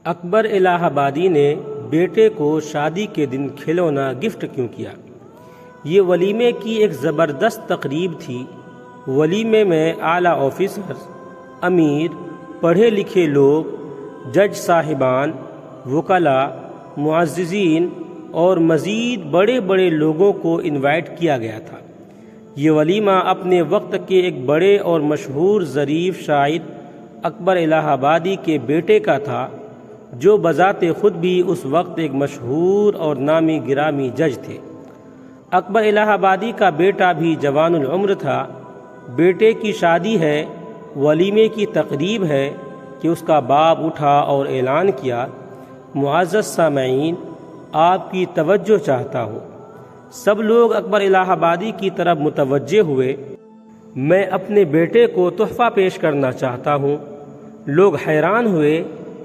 اکبر الہ آبادی نے بیٹے کو شادی کے دن کھلونا گفٹ کیوں کیا؟ یہ ولیمے کی ایک زبردست تقریب تھی۔ ولیمے میں اعلیٰ آفیسر، امیر، پڑھے لکھے لوگ، جج صاحبان، وکلاء، معززین اور مزید بڑے بڑے لوگوں کو انوائٹ کیا گیا تھا۔ یہ ولیمہ اپنے وقت کے ایک بڑے اور مشہور ظریف شاعر اکبر الہ آبادی کے بیٹے کا تھا، جو بذات خود بھی اس وقت ایک مشہور اور نامی گرامی جج تھے۔ اکبر الہ آبادی کا بیٹا بھی جوان العمر تھا۔ بیٹے کی شادی ہے، ولیمے کی تقریب ہے کہ اس کا باپ اٹھا اور اعلان کیا، معزز سامعین، آپ کی توجہ چاہتا ہوں۔ سب لوگ اکبر الہ آبادی کی طرف متوجہ ہوئے۔ میں اپنے بیٹے کو تحفہ پیش کرنا چاہتا ہوں۔ لوگ حیران ہوئے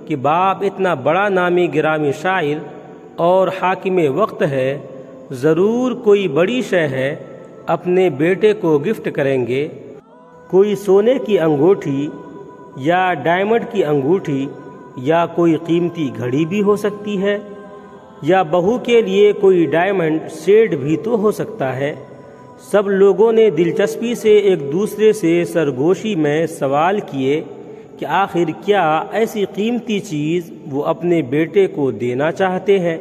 کہ باپ اتنا بڑا نامی گرامی شاعر اور حاکم وقت ہے، ضرور کوئی بڑی شے ہے، اپنے بیٹے کو گفٹ کریں گے۔ کوئی سونے کی انگوٹھی یا ڈائمنڈ کی انگوٹھی یا کوئی قیمتی گھڑی بھی ہو سکتی ہے، یا بہو کے لیے کوئی ڈائمنڈ سیٹ بھی تو ہو سکتا ہے۔ سب لوگوں نے دلچسپی سے ایک دوسرے سے سرگوشی میں سوال کیے کہ آخر کیا ایسی قیمتی چیز وہ اپنے بیٹے کو دینا چاہتے ہیں۔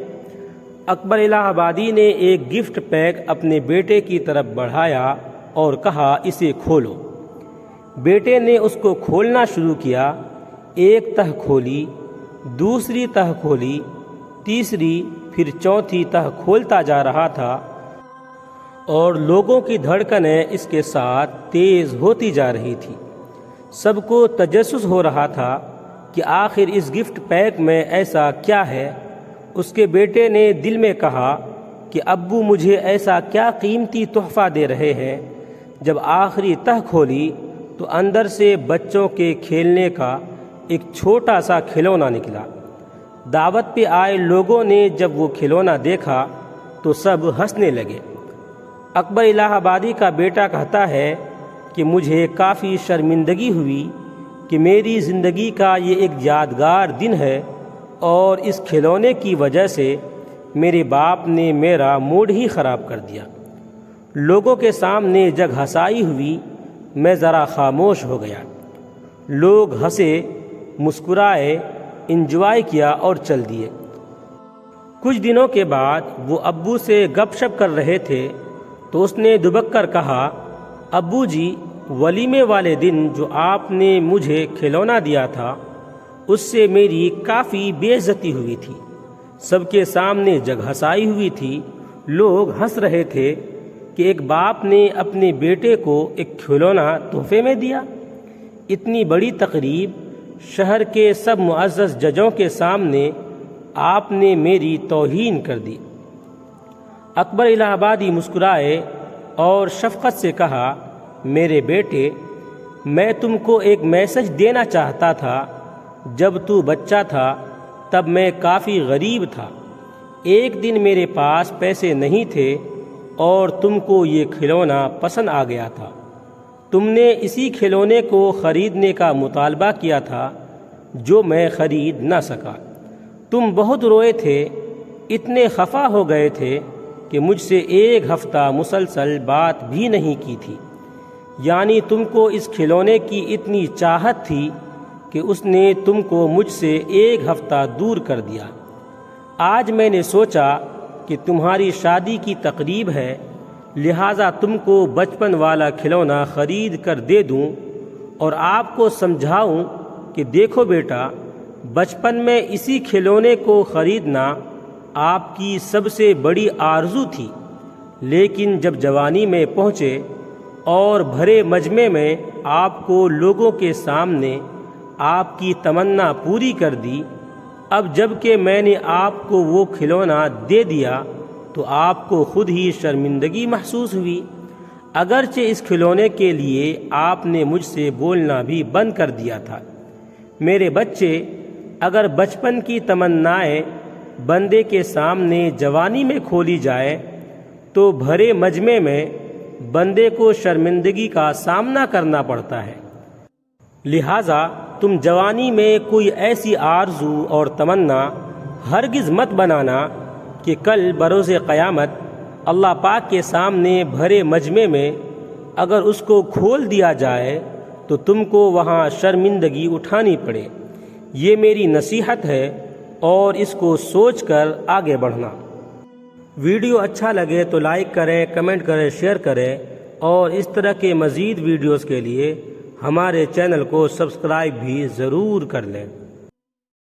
اکبر الہ آبادی نے ایک گفٹ پیک اپنے بیٹے کی طرف بڑھایا اور کہا، اسے کھولو۔ بیٹے نے اس کو کھولنا شروع کیا۔ ایک تہ کھولی، دوسری تہ کھولی، تیسری، پھر چوتھی تہ کھولتا جا رہا تھا، اور لوگوں کی دھڑکنیں اس کے ساتھ تیز ہوتی جا رہی تھی۔ سب کو تجسس ہو رہا تھا کہ آخر اس گفٹ پیک میں ایسا کیا ہے۔ اس کے بیٹے نے دل میں کہا کہ ابو مجھے ایسا کیا قیمتی تحفہ دے رہے ہیں۔ جب آخری تہ کھولی تو اندر سے بچوں کے کھیلنے کا ایک چھوٹا سا کھلونا نکلا۔ دعوت پہ آئے لوگوں نے جب وہ کھلونا دیکھا تو سب ہنسنے لگے۔ اکبر الہ آبادی کا بیٹا کہتا ہے کہ مجھے کافی شرمندگی ہوئی کہ میری زندگی کا یہ ایک یادگار دن ہے، اور اس کھلونے کی وجہ سے میرے باپ نے میرا موڈ ہی خراب کر دیا۔ لوگوں کے سامنے جگ ہنسائی ہوئی، میں ذرا خاموش ہو گیا۔ لوگ ہنسے، مسکرائے، انجوائے کیا اور چل دیے۔ کچھ دنوں کے بعد وہ ابو سے گپ شپ کر رہے تھے تو اس نے دبک کر کہا، ابو جی، ولیمے والے دن جو آپ نے مجھے کھلونا دیا تھا اس سے میری کافی بے عزتی ہوئی تھی۔ سب کے سامنے جگ ہنسائی ہوئی تھی۔ لوگ ہنس رہے تھے کہ ایک باپ نے اپنے بیٹے کو ایک کھلونا تحفے میں دیا۔ اتنی بڑی تقریب، شہر کے سب معزز ججوں کے سامنے آپ نے میری توہین کر دی۔ اکبر الہ آبادی مسکرائے اور شفقت سے کہا، میرے بیٹے، میں تم کو ایک میسج دینا چاہتا تھا۔ جب تو بچہ تھا تب میں کافی غریب تھا۔ ایک دن میرے پاس پیسے نہیں تھے اور تم کو یہ کھلونا پسند آ گیا تھا۔ تم نے اسی کھلونے کو خریدنے کا مطالبہ کیا تھا جو میں خرید نہ سکا۔ تم بہت روئے تھے، اتنے خفا ہو گئے تھے کہ مجھ سے ایک ہفتہ مسلسل بات بھی نہیں کی تھی۔ یعنی تم کو اس کھلونے کی اتنی چاہت تھی کہ اس نے تم کو مجھ سے ایک ہفتہ دور کر دیا۔ آج میں نے سوچا کہ تمہاری شادی کی تقریب ہے، لہٰذا تم کو بچپن والا کھلونا خرید کر دے دوں اور آپ کو سمجھاؤں کہ دیکھو بیٹا، بچپن میں اسی کھلونے کو خریدنا آپ کی سب سے بڑی آرزو تھی، لیکن جب جوانی میں پہنچے اور بھرے مجمع میں آپ کو لوگوں کے سامنے آپ کی تمنا پوری کر دی، اب جب کہ میں نے آپ کو وہ کھلونا دے دیا تو آپ کو خود ہی شرمندگی محسوس ہوئی۔ اگرچہ اس کھلونے کے لیے آپ نے مجھ سے بولنا بھی بند کر دیا تھا۔ میرے بچے، اگر بچپن کی تمنائیں بندے کے سامنے جوانی میں کھولی جائے تو بھرے مجمع میں بندے کو شرمندگی کا سامنا کرنا پڑتا ہے۔ لہٰذا تم جوانی میں کوئی ایسی آرزو اور تمنا ہرگز مت بنانا کہ کل بروز قیامت اللہ پاک کے سامنے بھرے مجمع میں اگر اس کو کھول دیا جائے تو تم کو وہاں شرمندگی اٹھانی پڑے۔ یہ میری نصیحت ہے اور اس کو سوچ کر آگے بڑھنا۔ ویڈیو اچھا لگے تو لائک کریں، کمنٹ کریں، شیئر کریں اور اس طرح کے مزید ویڈیوز کے لیے ہمارے چینل کو سبسکرائب بھی ضرور کر لیں۔